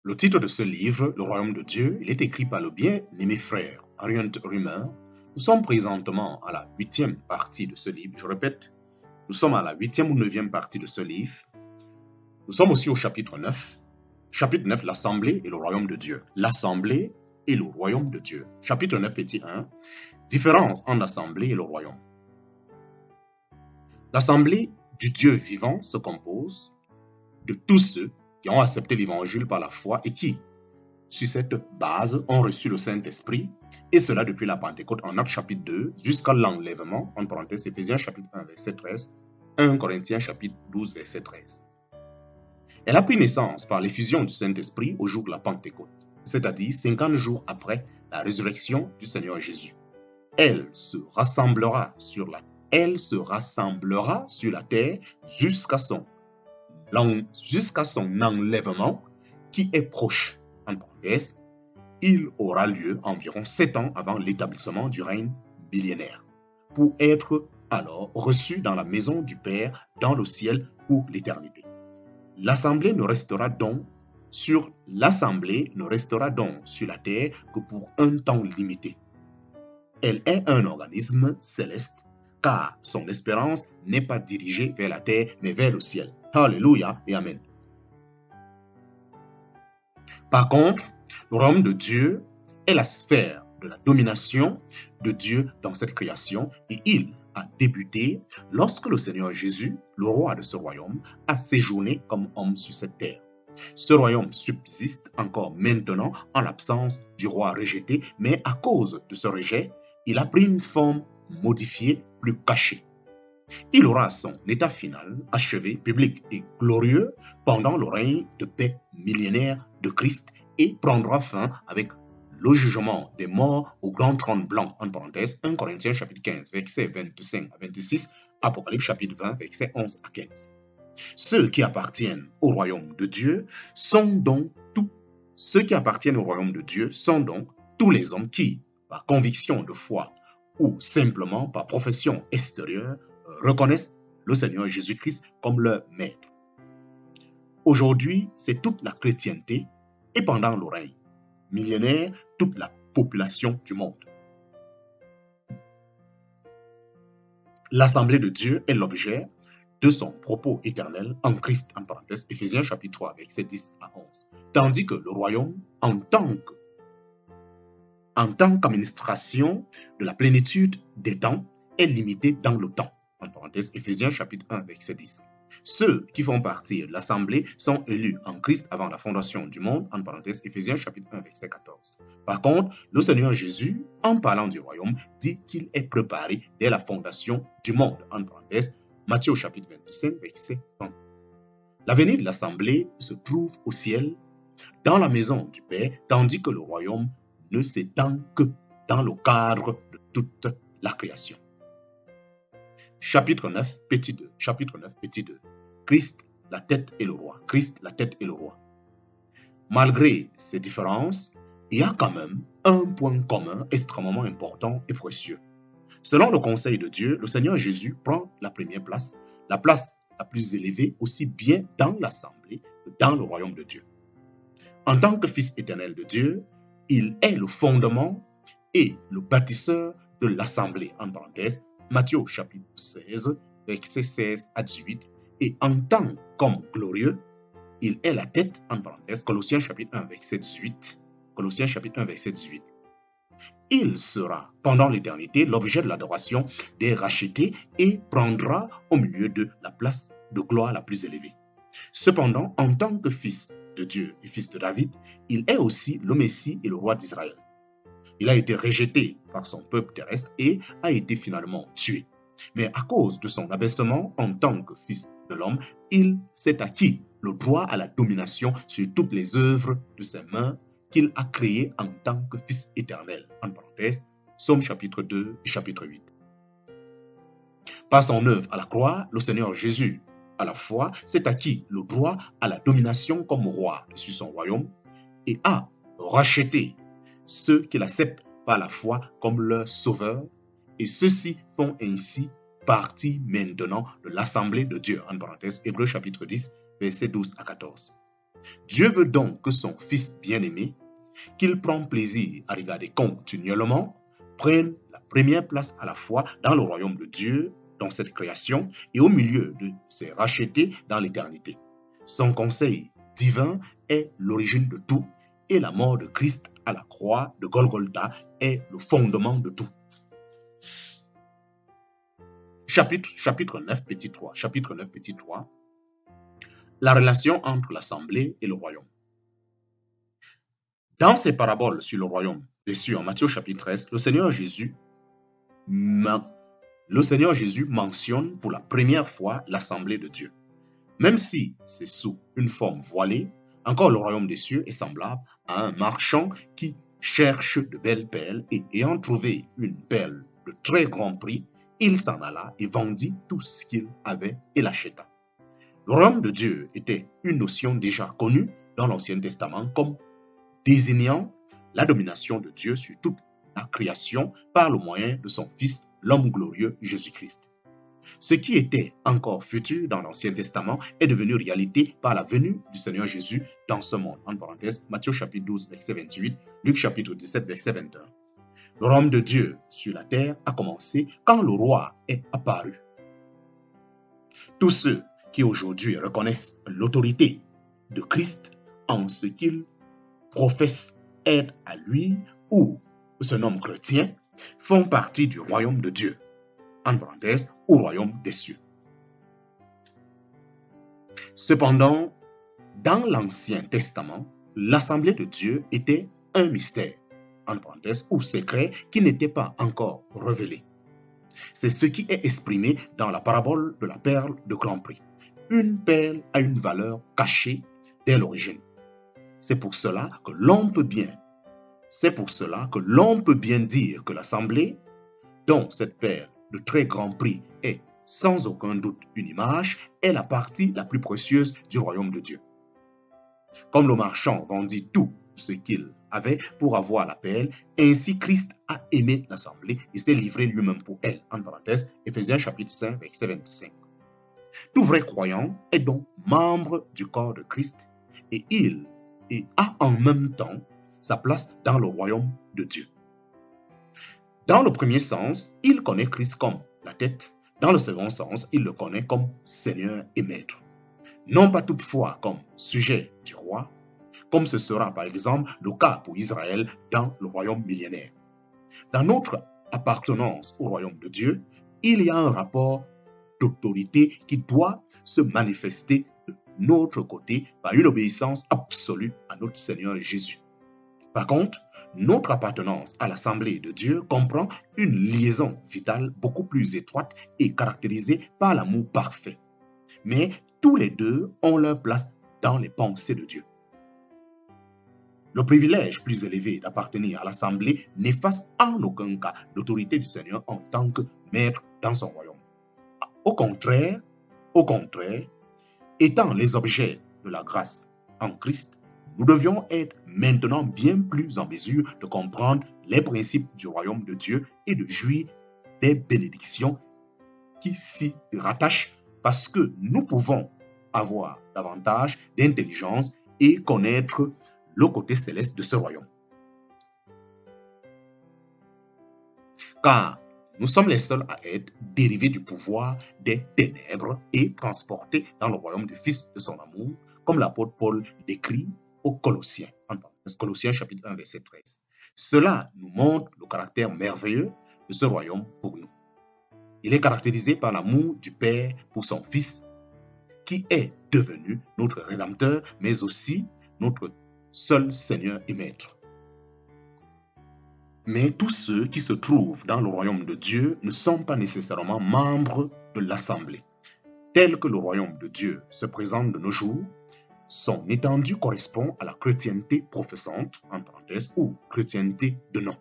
Le titre de ce livre, Le Royaume de Dieu, il est écrit par le bien-aimé frère Orient Riemer. Nous sommes présentement à la 8e partie de ce livre. Je répète, nous sommes à la 8e ou 9e partie de ce livre. Nous sommes aussi au chapitre 9. Chapitre 9, l'Assemblée et le Royaume de Dieu. L'Assemblée et le Royaume de Dieu. Chapitre 9, petit 1. Différence entre l'Assemblée et le Royaume. L'Assemblée du Dieu vivant se compose de tous ceux qui ont accepté l'Évangile par la foi et qui, sur cette base, ont reçu le Saint-Esprit, et cela depuis la Pentecôte en Actes chapitre 2 jusqu'à l'enlèvement, en parenthèse, Éphésiens chapitre 1 verset 13, 1 Corinthiens chapitre 12 verset 13. Elle a pris naissance par l'effusion du Saint-Esprit au jour de la Pentecôte, c'est-à-dire 50 jours après la résurrection du Seigneur Jésus. Elle se rassemblera sur la terre jusqu'à son enlèvement qui est proche. En parenthèse, il aura lieu environ 7 ans avant l'établissement du règne millénaire, pour être alors reçu dans la maison du Père dans le ciel pour l'éternité. L'assemblée ne restera donc sur la terre que pour un temps limité. Elle est un organisme céleste, car son espérance n'est pas dirigée vers la terre, mais vers le ciel. Alléluia et Amen. Par contre, le royaume de Dieu est la sphère de la domination de Dieu dans cette création, et il a débuté lorsque le Seigneur Jésus, le roi de ce royaume, a séjourné comme homme sur cette terre. Ce royaume subsiste encore maintenant en l'absence du roi rejeté, mais à cause de ce rejet, il a pris une forme modifiée, plus cachée. Il aura son état final, achevé, public et glorieux pendant le règne de paix millénaire de Christ et prendra fin avec le jugement des morts au grand trône blanc, en parenthèse, 1 Corinthiens chapitre 15, versets 25 à 26, Apocalypse chapitre 20, versets 11 à 15. Ceux qui appartiennent au royaume de Dieu sont donc tous les hommes qui, par conviction de foi ou simplement par profession extérieure, reconnaissent le Seigneur Jésus-Christ comme leur maître. Aujourd'hui, c'est toute la chrétienté et pendant le règne millénaire, toute la population du monde. L'Assemblée de Dieu est l'objet de son propos éternel en Christ, en parenthèse, Éphésiens chapitre 3, versets 10 à 11. Tandis que le royaume, en tant qu'administration de la plénitude des temps, est limité dans le temps, en parenthèse, Éphésiens chapitre 1, verset 10. Ceux qui font partie de l'Assemblée sont élus en Christ avant la fondation du monde, en parenthèse, Éphésiens chapitre 1, verset 14. Par contre, le Seigneur Jésus, en parlant du royaume, dit qu'il est préparé dès la fondation du monde, en parenthèse, Matthieu chapitre 25, verset 30. L'avenir de l'Assemblée se trouve au ciel, dans la maison du Père, tandis que le royaume ne s'étend que dans le cadre de toute la création. Chapitre 9, petit 2. Chapitre 9, petit 2. Christ, la tête et le roi. Christ, la tête et le roi. Malgré ces différences, il y a quand même un point commun extrêmement important et précieux. Selon le conseil de Dieu, le Seigneur Jésus prend la première place, la place la plus élevée aussi bien dans l'Assemblée que dans le royaume de Dieu. En tant que Fils éternel de Dieu, il est le fondement et le bâtisseur de l'Assemblée, en parenthèse, Matthieu chapitre 16, versets 16 à 18, et en tant qu'homme glorieux, il est la tête, en parenthèse, Colossiens chapitre 1, verset 18. Colossiens chapitre 1, verset 18. Il sera, pendant l'éternité, l'objet de l'adoration des rachetés et prendra au milieu de la place de gloire la plus élevée. Cependant, en tant que fils de Dieu et fils de David, il est aussi le Messie et le roi d'Israël. Il a été rejeté par son peuple terrestre et a été finalement tué. Mais à cause de son abaissement en tant que fils de l'homme, il s'est acquis le droit à la domination sur toutes les œuvres de ses mains qu'il a créées en tant que fils éternel. En parenthèse, Psaume chapitre 2 et chapitre 8. Par son œuvre à la croix, le Seigneur Jésus, à la foi, s'est acquis le droit à la domination comme roi sur son royaume et a racheté ceux qui l'acceptent par la foi comme leur sauveur, et ceux-ci font ainsi partie maintenant de l'Assemblée de Dieu, en parenthèse, Hébreux chapitre 10, versets 12 à 14. Dieu veut donc que son Fils bien-aimé, qu'il prend plaisir à regarder continuellement, prenne la première place à la fois dans le royaume de Dieu, dans cette création, et au milieu de ses rachetés dans l'éternité. Son conseil divin est l'origine de tout, et la mort de Christ à la croix de Golgotha est le fondement de tout. Chapitre 9, petit 3. Chapitre 9, petit 3. La relation entre l'assemblée et le royaume. Dans ses paraboles sur le royaume des cieux en Matthieu chapitre 13, le Seigneur Jésus mentionne pour la première fois l'assemblée de Dieu. Même si c'est sous une forme voilée, encore le royaume des cieux est semblable à un marchand qui cherche de belles perles et ayant trouvé une perle de très grand prix, il s'en alla et vendit tout ce qu'il avait et l'acheta. Le royaume de Dieu était une notion déjà connue dans l'Ancien Testament comme désignant la domination de Dieu sur toute la création par le moyen de son Fils, l'homme glorieux Jésus-Christ. Ce qui était encore futur dans l'Ancien Testament est devenu réalité par la venue du Seigneur Jésus dans ce monde. En parenthèse, Matthieu chapitre 12, verset 28, Luc chapitre 17, verset 21. Le royaume de Dieu sur la terre a commencé quand le roi est apparu. Tous ceux qui aujourd'hui reconnaissent l'autorité de Christ en ce qu'il professe être à lui ou se nomment chrétiens font partie du royaume de Dieu, en parenthèse, au royaume des cieux. Cependant, dans l'Ancien Testament, l'assemblée de Dieu était un mystère, en parenthèse, ou secret qui n'était pas encore révélé. C'est ce qui est exprimé dans la parabole de la perle de grand prix. Une perle a une valeur cachée dès l'origine. C'est pour cela que l'on peut bien dire que l'assemblée, dont cette perle de très grand prix est sans aucun doute une image, est la partie la plus précieuse du royaume de Dieu. Comme le marchand vendit tout ce qu'il avait pour avoir la perle, ainsi Christ a aimé l'assemblée et s'est livré lui-même pour elle. En parenthèse, Éphésiens chapitre 5, verset 25. Tout vrai croyant est donc membre du corps de Christ et il a en même temps sa place dans le royaume de Dieu. Dans le premier sens, il connaît Christ comme la tête. Dans le second sens, il le connaît comme Seigneur et Maître. Non pas toutefois comme sujet du roi, comme ce sera par exemple le cas pour Israël dans le royaume millénaire. Dans notre appartenance au royaume de Dieu, il y a un rapport d'autorité qui doit se manifester de notre côté par une obéissance absolue à notre Seigneur Jésus. Par contre, notre appartenance à l'Assemblée de Dieu comprend une liaison vitale beaucoup plus étroite et caractérisée par l'amour parfait. Mais tous les deux ont leur place dans les pensées de Dieu. Le privilège plus élevé d'appartenir à l'Assemblée n'efface en aucun cas l'autorité du Seigneur en tant que maître dans son royaume. Au contraire, étant les objets de la grâce en Christ, nous devions être maintenant bien plus en mesure de comprendre les principes du royaume de Dieu et de jouir des bénédictions qui s'y rattachent parce que nous pouvons avoir davantage d'intelligence et connaître le côté céleste de ce royaume. Car nous sommes les seuls à être dérivés du pouvoir des ténèbres et transportés dans le royaume du Fils de son amour, comme l'apôtre Paul décrit aux Colossiens, Colossiens chapitre 1, verset 13. Cela nous montre le caractère merveilleux de ce royaume pour nous. Il est caractérisé par l'amour du Père pour son Fils, qui est devenu notre Rédempteur, mais aussi notre seul Seigneur et Maître. Mais tous ceux qui se trouvent dans le royaume de Dieu ne sont pas nécessairement membres de l'Assemblée. Tel que le royaume de Dieu se présente de nos jours, son étendue correspond à la chrétienté professante, en parenthèse, ou chrétienté de nom.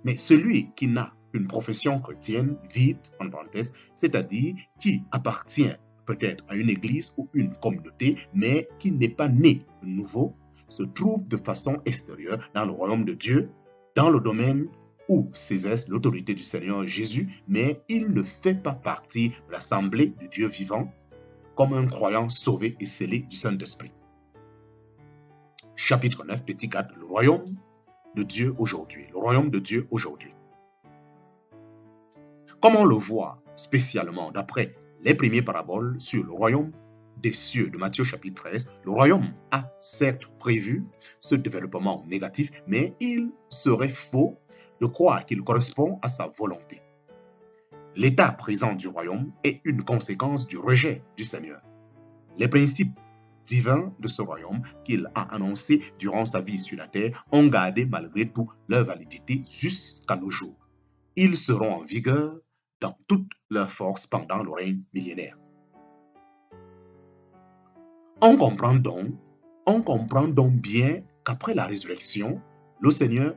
Mais celui qui n'a une profession chrétienne vide, en parenthèse, c'est-à-dire qui appartient peut-être à une église ou une communauté, mais qui n'est pas né de nouveau, se trouve de façon extérieure dans le royaume de Dieu, dans le domaine où s'exerce l'autorité du Seigneur Jésus, mais il ne fait pas partie de l'assemblée du Dieu vivant, comme un croyant sauvé et scellé du Saint-Esprit. chapitre 9, petit 4, le royaume de Dieu aujourd'hui. Le royaume de Dieu aujourd'hui. Comme on le voit spécialement d'après les premières paraboles sur le royaume des cieux de Matthieu chapitre 13, le royaume a certes prévu ce développement négatif, mais il serait faux de croire qu'il correspond à sa volonté. L'état présent du royaume est une conséquence du rejet du Seigneur. Les principes divins de ce royaume qu'il a annoncé durant sa vie sur la terre ont gardé malgré tout leur validité jusqu'à nos jours. Ils seront en vigueur dans toute leur force pendant le règne millénaire. On comprend donc bien qu'après la résurrection, le Seigneur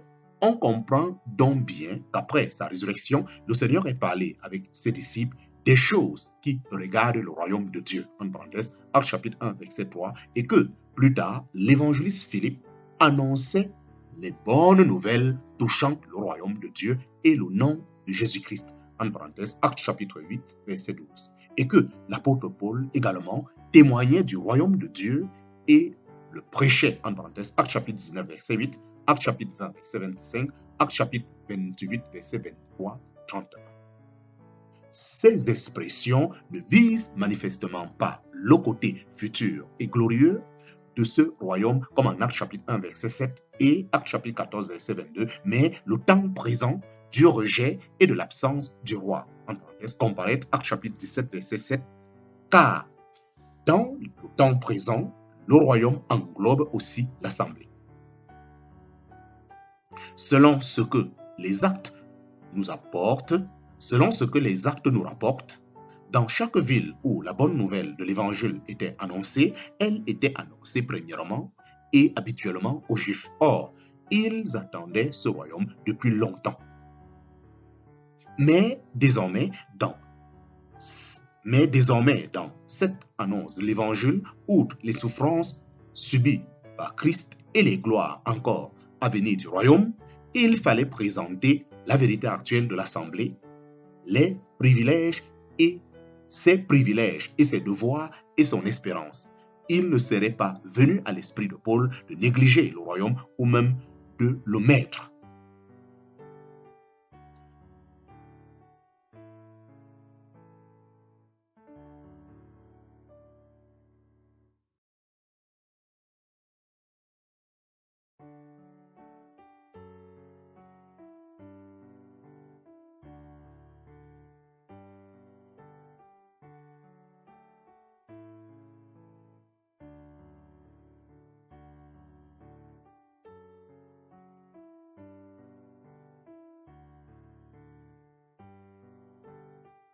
le Seigneur est parlé avec ses disciples des choses qui regardent le royaume de Dieu, en parenthèse, Actes chapitre 1, verset 3, et que plus tard, l'évangéliste Philippe annonçait les bonnes nouvelles touchant le royaume de Dieu et le nom de Jésus-Christ, en parenthèse, Actes chapitre 8, verset 12, et que l'apôtre Paul également témoignait du royaume de Dieu et le prêchait, en parenthèse, Actes chapitre 19, verset 8, Actes chapitre 20, verset 25, Actes chapitre 28, verset 23, 31. Ces expressions ne visent manifestement pas le côté futur et glorieux de ce royaume, comme en Actes chapitre 1, verset 7 et Actes chapitre 14, verset 22, mais le temps présent du rejet et de l'absence du roi. En parenthèse, comparé Actes chapitre 17, verset 7, car dans le temps présent, le royaume englobe aussi l'assemblée. Selon ce que les actes nous apportent, dans chaque ville où la bonne nouvelle de l'évangile était annoncée, elle était annoncée premièrement et habituellement aux Juifs. Or, ils attendaient ce royaume depuis longtemps. Mais désormais, dans cette annonce de l'évangile, outre les souffrances subies par Christ et les gloires encore à venir du royaume, il fallait présenter la vérité actuelle de l'assemblée, les privilèges et ses devoirs et son espérance. Il ne serait pas venu à l'esprit de Paul de négliger le royaume ou même de l'omettre